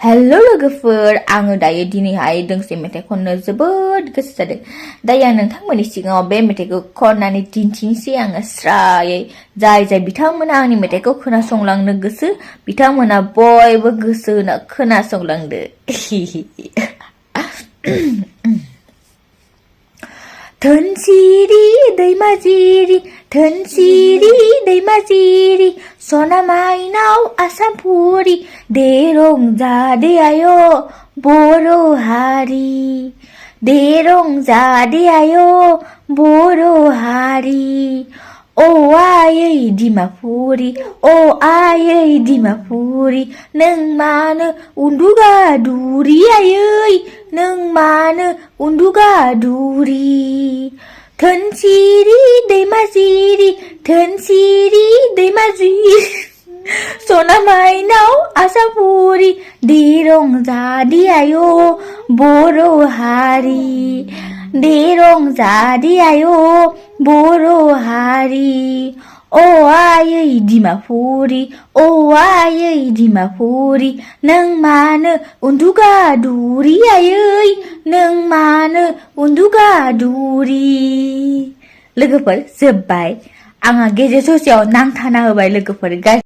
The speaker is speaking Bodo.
Hello लोगोफोर, आङो दायो दिनैहाय दोंसे मेथाइ खननो जोबोद गोसो जादों। दायो आं नोंथांमोननि सिगाङाव बे मेथाइखौ खननानै दिन्थिनोसै आङो स्रायै। जाय बिथांमोना आंनि मेथाइखौ खोनासंलांनो गोसो, बिथांमोना बयबो गोसो होना खोनासंलांदो। धोनसिरि दैमाजिरि, धोनसिरि दैमाजिरि, सना माइनाव आसामफुरि, दे रंजादे आय' बर' हारि, दे रंजादे आय' बर' हारि। अ आयै डिमापुरि, अ आयै डिमापुरि, नों मानो उन्दुगादुरि आयै, नों मानो उन्दुगादुरि। धोनसिरि दैमाजिरि, धोनसिरि दैमाजिरि, सना माइनाव आसामफुरि, दे रंजादे आय' बर' हारि, दे रंजादे आय' बर' हारि। अ आयै डिमापुरि, अ आयै डिमापुरि, नों मानो उन्दुगादुरि आयै, नों मानो उन्दुगादुरि। लोगोफोर जोब्बाय। आंहा गेजेर ससेयाव नांथाना होबाय लोगोफोर।